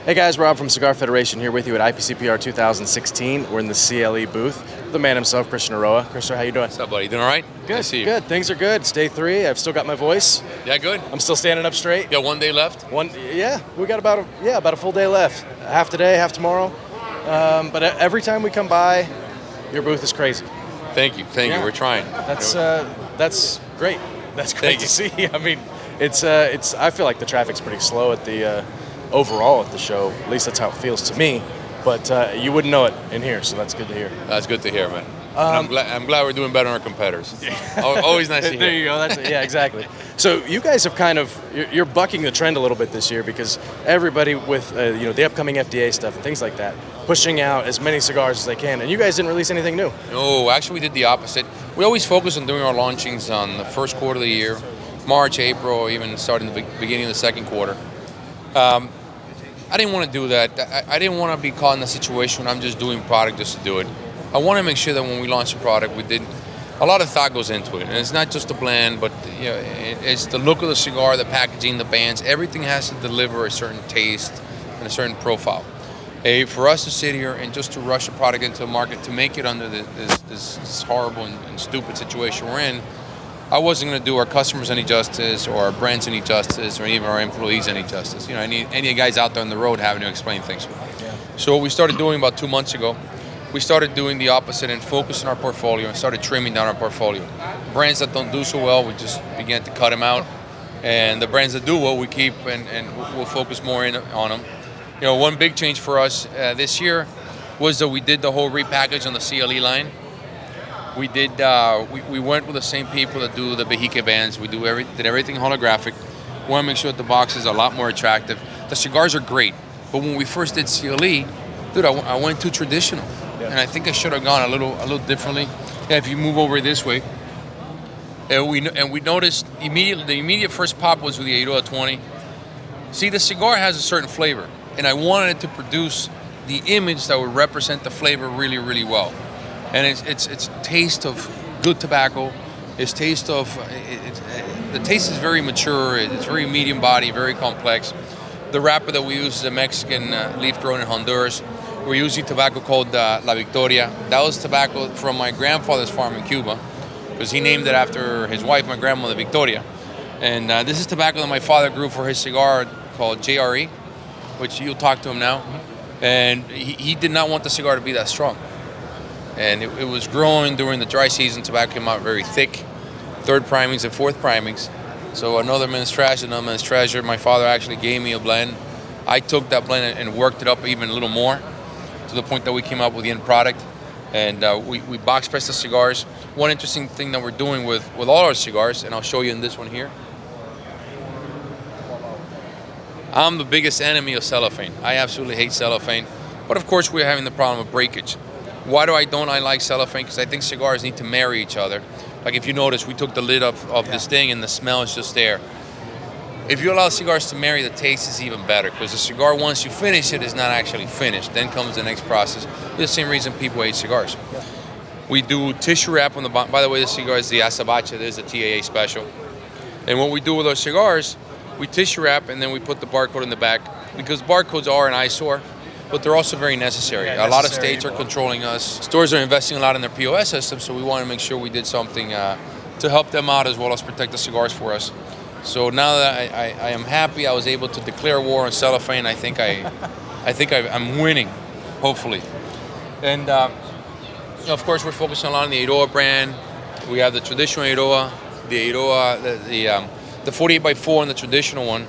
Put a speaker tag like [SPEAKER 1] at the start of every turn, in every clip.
[SPEAKER 1] Hey guys, Rob from Cigar Federation here with you at IPCPR 2016. We're in the CLE booth. The man himself, Christian Eiroa. Christian, how you doing?
[SPEAKER 2] What's up, buddy? You doing all right?
[SPEAKER 1] Good.
[SPEAKER 2] Nice to see you.
[SPEAKER 1] Good. Things are good. It's day 3. I've still got my voice.
[SPEAKER 2] Yeah, good.
[SPEAKER 1] I'm still standing up straight.
[SPEAKER 2] You got 1 day left?
[SPEAKER 1] Yeah. We got about a full day left. Half today, half tomorrow. But every time we come by, your booth is crazy.
[SPEAKER 2] Thank you. Thank you. We're trying.
[SPEAKER 1] That's great. That's great
[SPEAKER 2] Thank
[SPEAKER 1] to see. I mean, it's. I feel like the traffic's pretty slow at the overall at the show. At least that's how it feels to me. But you wouldn't know it in here, so that's good to hear.
[SPEAKER 2] That's good to hear, man. I'm glad we're doing better than our competitors. Always nice to hear.
[SPEAKER 1] There you go. Yeah, exactly. So you guys have you're bucking the trend a little bit this year because everybody with the upcoming FDA stuff and things like that, pushing out as many cigars as they can, and you guys didn't release anything new.
[SPEAKER 2] No, actually we did the opposite. We always focus on doing our launchings on the first quarter of the year, March, April, even starting the beginning of the second quarter. I didn't want to do that. I didn't want to be caught in a situation when I'm just doing product just to do it. I want to make sure that when we launch a product, a lot of thought goes into it, and it's not just the blend, but it's the look of the cigar, the packaging, the bands. Everything has to deliver a certain taste and a certain profile. For us to sit here and just to rush a product into the market to make it under this horrible and stupid situation we're in, I wasn't going to do our customers any justice, or our brands any justice, or even our employees any justice. Any guys out there on the road having to explain things. Yeah. So what we started doing about 2 months ago, we started doing the opposite and focusing our portfolio and started trimming down our portfolio. Brands that don't do so well, we just began to cut them out. And the brands that do well, we keep and we'll focus more on them. One big change for us this year was that we did the whole repackage on the CLE line. We did. We went with the same people that do the Vejique bands. We did everything holographic. We want to make sure that the box is a lot more attractive. The cigars are great, but when we first did CLE, dude, I went too traditional, and I think I should have gone a little differently. Yeah, if you move over this way, and we noticed immediately. The immediate first pop was with the Eiroa 20. See, the cigar has a certain flavor, and I wanted it to produce the image that would represent the flavor really, really well. And it's taste of good tobacco. It's taste of the taste is very mature. It's very medium body, very complex. The wrapper that we use is a Mexican leaf grown in Honduras. We're using tobacco called La Victoria. That was tobacco from my grandfather's farm in Cuba, because he named it after his wife, my grandmother Victoria. And this is tobacco that my father grew for his cigar called JRE, which you'll talk to him now. And he did not want the cigar to be that strong. And it was growing during the dry season. Tobacco came out very thick, 3rd primings and 4th primings. So another man's trash, another man's treasure. My father actually gave me a blend. I took that blend and worked it up even a little more, to the point that we came up with the end product. And we box press the cigars. One interesting thing that we're doing with all our cigars, and I'll show you in this one here. I'm the biggest enemy of cellophane. I absolutely hate cellophane. But of course we're having the problem of breakage. Why don't I like cellophane? Because I think cigars need to marry each other. Like if you notice, we took the lid of this thing and the smell is just there. If you allow cigars to marry, the taste is even better, because the cigar, once you finish it, is not actually finished. Then comes the next process. For the same reason people hate cigars. Yeah. We do tissue wrap on the bottom. By the way, this cigar is the Azabache. It is a TAA special. And what we do with our cigars, we tissue wrap and then we put the barcode in the back, because barcodes are an eyesore, but they're also very necessary. A lot of states are controlling us. Stores are investing a lot in their POS system, so we want to make sure we did something to help them out as well as protect the cigars for us. So now that I am happy I was able to declare war on cellophane, I think I'm winning, hopefully. And of course we're focusing a lot on the Eiroa brand. We have the traditional Eiroa, the Eiroa, the 48x4 and the traditional one.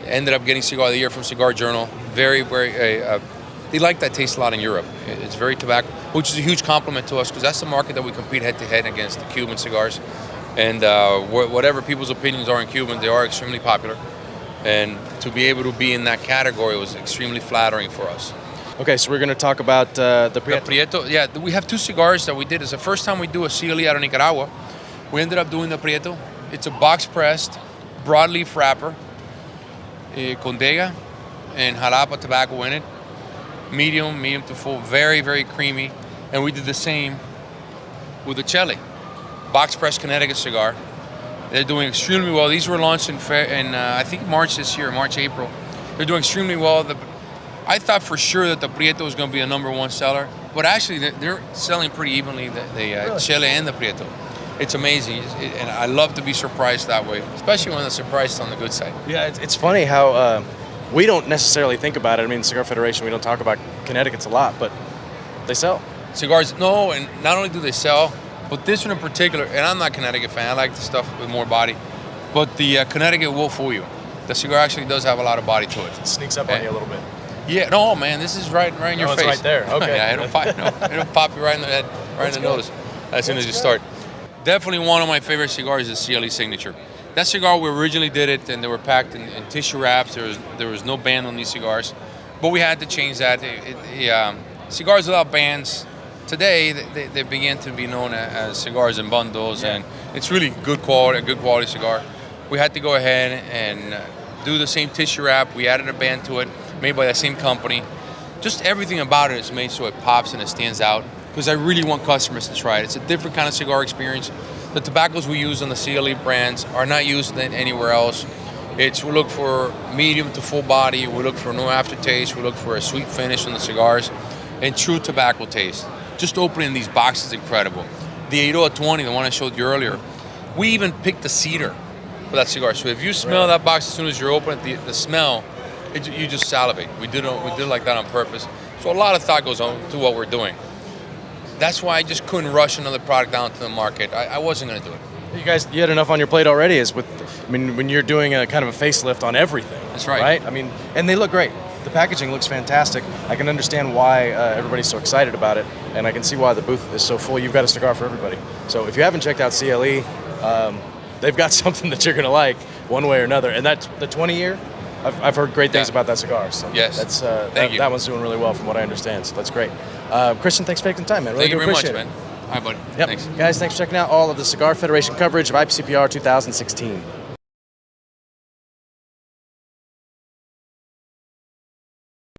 [SPEAKER 2] Ended up getting Cigar of the Year from Cigar Journal. Very, very, they like that taste a lot in Europe. It's very tobacco, which is a huge compliment to us, because that's the market that we compete head-to-head against, the Cuban cigars. And whatever people's opinions are in Cuban, they are extremely popular. And to be able to be in that category was extremely flattering for us.
[SPEAKER 1] Okay, so we're going to talk about the Prieto.
[SPEAKER 2] The Prieto, yeah, we have 2 cigars that we did. It's the first time we do a CLE out of Nicaragua. We ended up doing the Prieto. It's a box-pressed, broadleaf wrapper, Condega and Jalapa tobacco in it. Medium to full, very, very creamy. And we did the same with the Chile. Box press Connecticut cigar. They're doing extremely well. These were launched in I think March this year, March, April. They're doing extremely well. I thought for sure that the Prieto was going to be a #1 seller, but actually they're selling pretty evenly, the
[SPEAKER 1] Really?
[SPEAKER 2] Chile and the Prieto. It's amazing, and I love to be surprised that way, especially when the surprise is on the good side.
[SPEAKER 1] Yeah, it's funny how we don't necessarily think about it. I mean, Cigar Federation, we don't talk about Connecticut's a lot, but they sell.
[SPEAKER 2] Cigars, no, and not only do they sell, but this one in particular, and I'm not a Connecticut fan, I like the stuff with more body, but the Connecticut will fool you. The cigar actually does have a lot of body to it.
[SPEAKER 1] It sneaks up on you a little bit.
[SPEAKER 2] Yeah, no, man, this is right in your
[SPEAKER 1] Oh,
[SPEAKER 2] face.
[SPEAKER 1] it's right there. Okay.
[SPEAKER 2] Yeah, it'll pop you right in the head, right in the nose, as soon as you start. Definitely one of my favorite cigars is CLE Signature. That cigar, we originally did it, and they were packed in tissue wraps. There was no band on these cigars, but we had to change that. Cigars without bands, today they begin to be known as cigars in bundles, and it's really a good quality cigar. We had to go ahead and do the same tissue wrap. We added a band to it, made by the same company. Just everything about it is made so it pops and it stands out, because I really want customers to try it. It's a different kind of cigar experience. The tobaccos we use on the CLE brands are not used anywhere else. We look for medium to full body, we look for no aftertaste, we look for a sweet finish on the cigars, and true tobacco taste. Just opening these boxes is incredible. The Eiroa 20, the one I showed you earlier, we even picked the cedar for that cigar. So if you smell that box as soon as you open it, the smell, you just salivate. We did it like that on purpose. So a lot of thought goes on to what we're doing. That's why I just couldn't rush another product down to the market. I wasn't going to do it.
[SPEAKER 1] You had enough on your plate already. When you're doing a kind of a facelift on everything.
[SPEAKER 2] That's right.
[SPEAKER 1] Right? I mean, and they look great. The packaging looks fantastic. I can understand why everybody's so excited about it, and I can see why the booth is so full. You've got a cigar for everybody. So if you haven't checked out CLE, they've got something that you're going to like one way or another. And that's the 20-year. I've heard great things about that cigar. So
[SPEAKER 2] yes.
[SPEAKER 1] That's
[SPEAKER 2] Thank you.
[SPEAKER 1] That one's doing really well from what I understand. So that's great. Christian, thanks for taking the time, man. Really
[SPEAKER 2] Thank you very much,
[SPEAKER 1] appreciate
[SPEAKER 2] man. Hi, buddy.
[SPEAKER 1] Yep.
[SPEAKER 2] Thanks.
[SPEAKER 1] Guys, thanks for checking out all of the Cigar Federation coverage of IPCPR 2016.